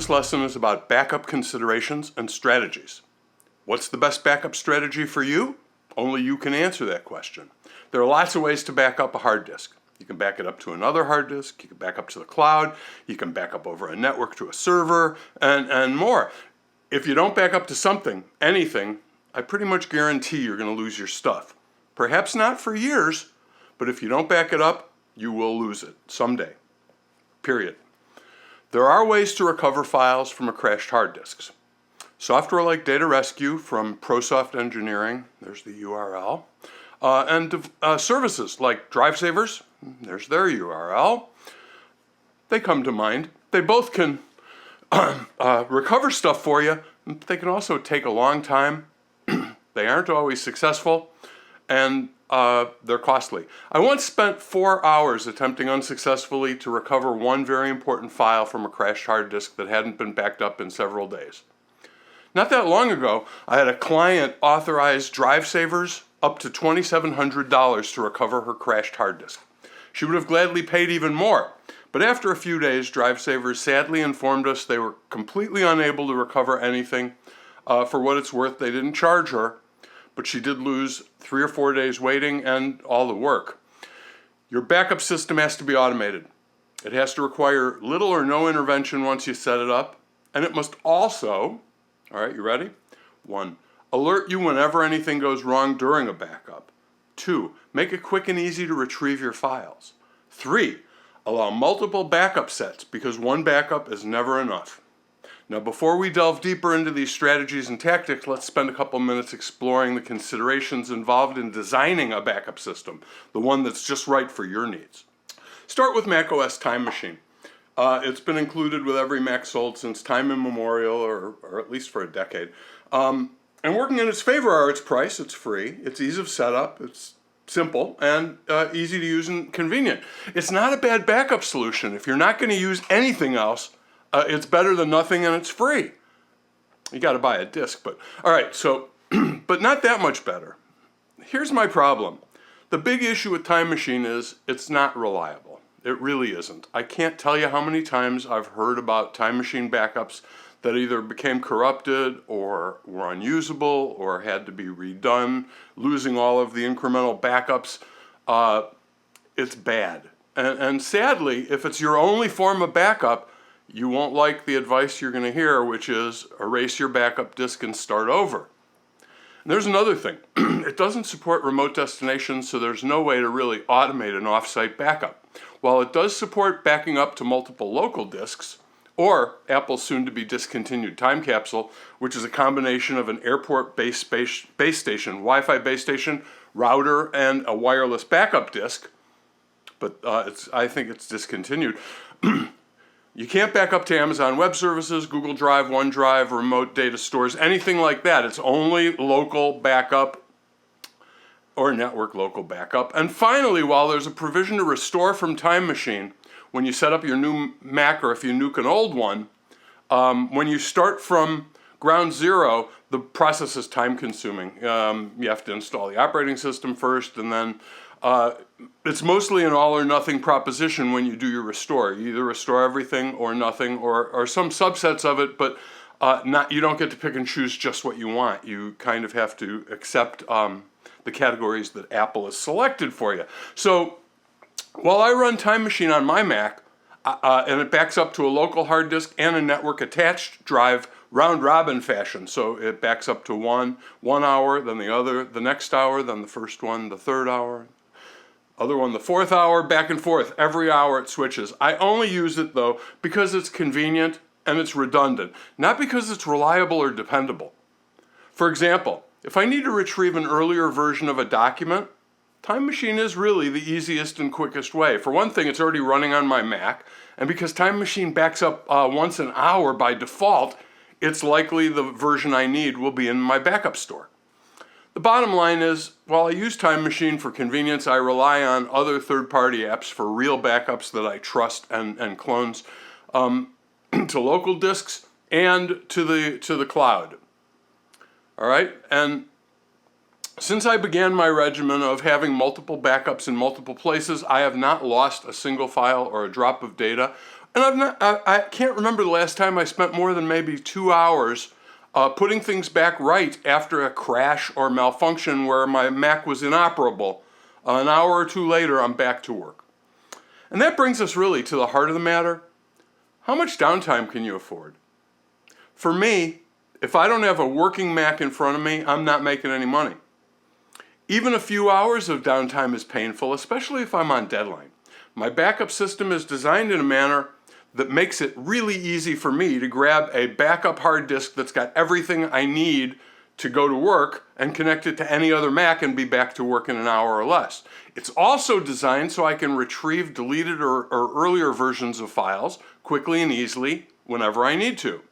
this lesson is about backup considerations and strategies. What's the best backup strategy for you? Only you can answer that question. There are lots of ways to back up a hard disk. You can back it up to another hard disk, you can back up to the cloud, you can back up over a network to a server, and more. If you don't back up to something, anything, I pretty much guarantee you're going to lose your stuff. Perhaps not for years, but if you don't back it up, you will lose it someday. Period. There are ways to recover files from a crashed hard disk. Software like Data Rescue from ProSoft Engineering, there's the URL, and services like Drive Savers, there's their URL. They come to mind. They both can recover stuff for you. They can also take a long time. They aren't always successful, and they're costly. I once spent 4 hours attempting unsuccessfully to recover one very important file from a crashed hard disk that hadn't been backed up in several days. Not that long ago, I had a client authorize Drive Savers up to $2,700 to recover her crashed hard disk. She would have gladly paid even more, but after a few days, Drive Savers sadly informed us they were completely unable to recover anything. For what it's worth, they didn't charge her, but she did lose 3 or 4 days waiting and all the work. Your backup system has to be automated. It has to require little or no intervention once you set it up, and it must also, all right, you ready? 1, alert you whenever anything goes wrong during a backup. 2, make it quick and easy to retrieve your files. 3, allow multiple backup sets because one backup is never enough. Now, before we delve deeper into these strategies and tactics, let's spend a couple minutes exploring the considerations involved in designing a backup system, the one that's just right for your needs. Start with macOS Time Machine. It's been included with every Mac sold since time immemorial, or at least for a decade. And working in its favor are its price, it's free, its ease of setup, it's simple, and easy to use and convenient. It's not a bad backup solution. If you're not going to use anything else, it's better than nothing and it's free. You got to buy a disk, but all right, so, but not that much better. Here's my problem. The big issue with Time Machine is it's not reliable. It really isn't. I can't tell you how many times I've heard about Time Machine backups that either became corrupted or were unusable or had to be redone, losing all of the incremental backups. It's bad. And sadly, if it's your only form of backup, you won't like the advice you're going to hear, which is erase your backup disk and start over. And there's another thing. It doesn't support remote destinations, so there's no way to really automate an off-site backup. While it does support backing up to multiple local disks, or Apple's soon-to-be discontinued Time Capsule, which is a combination of an airport-based base station, Wi-Fi base station, router, and a wireless backup disk, but I think it's discontinued. You can't back up to Amazon Web Services, Google Drive, OneDrive, remote data stores, anything like that. It's only local backup or network local backup. And finally, while there's a provision to restore from Time Machine, when you set up your new Mac or if you nuke an old one, when you start from ground zero, the process is time consuming. You have to install the operating system first, and then it's mostly an all or nothing proposition when you do your restore. You either restore everything or nothing, or some subsets of it, but you don't get to pick and choose just what you want. You kind of have to accept the categories that Apple has selected for you. So while I run Time Machine on my Mac, and it backs up to a local hard disk and a network attached drive round-robin fashion. So it backs up to one hour, then the other, the next hour, then the first one, the third hour, other one, the fourth hour, back and forth. Every hour it switches. I only use it, though, because it's convenient and it's redundant, not because it's reliable or dependable. For example, if I need to retrieve an earlier version of a document, Time Machine is really the easiest and quickest way. For one thing, it's already running on my Mac, and because Time Machine backs up once an hour by default, it's likely the version I need will be in my backup store. The bottom line is, while I use Time Machine for convenience, I rely on other third-party apps for real backups that I trust and clones to local disks and to the cloud. All right, and since I began my regimen of having multiple backups in multiple places, I have not lost a single file or a drop of data, And I can't remember the last time I spent more than maybe 2 hours putting things back right after a crash or malfunction where my Mac was inoperable. An hour or two later, I'm back to work. And that brings us really to the heart of the matter. How much downtime can you afford? For me, if I don't have a working Mac in front of me, I'm not making any money. Even a few hours of downtime is painful, especially if I'm on deadline. My backup system is designed in a manner that makes it really easy for me to grab a backup hard disk that's got everything I need to go to work and connect it to any other Mac and be back to work in an hour or less. It's also designed so I can retrieve deleted or earlier versions of files quickly and easily whenever I need to.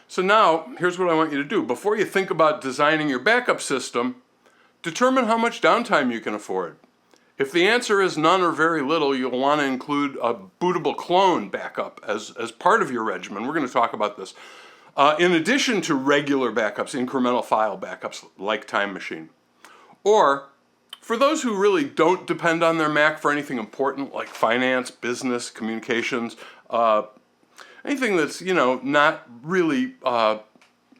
So now, here's what I want you to do. Before you think about designing your backup system, determine how much downtime you can afford. If the answer is none or very little, you'll want to include a bootable clone backup as part of your regimen. We're going to talk about this. In addition to regular backups, incremental file backups like Time Machine. Or, for those who really don't depend on their Mac for anything important like finance, business, communications, anything that's, not really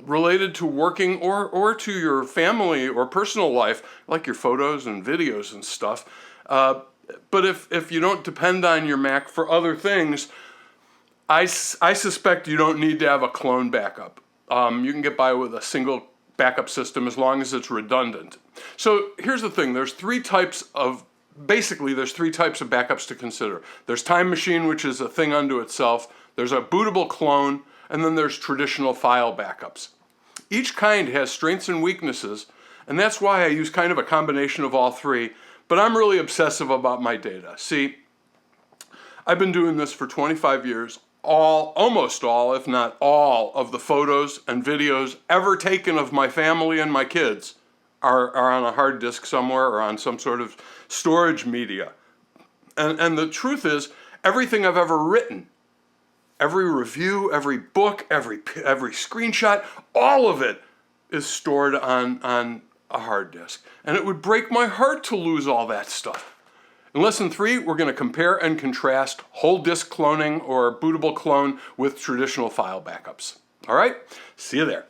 related to working or to your family or personal life, like your photos and videos and stuff. But if you don't depend on your Mac for other things, I suspect you don't need to have a clone backup. You can get by with a single backup system as long as it's redundant. So here's the thing, there's three types of backups to consider. There's Time Machine, which is a thing unto itself. There's a bootable clone, and then there's traditional file backups. Each kind has strengths and weaknesses, and that's why I use kind of a combination of all three, but I'm really obsessive about my data. See, I've been doing this for 25 years. Almost all, if not all, of the photos and videos ever taken of my family and my kids are on a hard disk somewhere or on some sort of storage media. And the truth is, everything I've ever written, every review, every book, every screenshot, all of it is stored on a hard disk. And it would break my heart to lose all that stuff. In Lesson 3, we're going to compare and contrast whole disk cloning or bootable clone with traditional file backups. All right? See you there.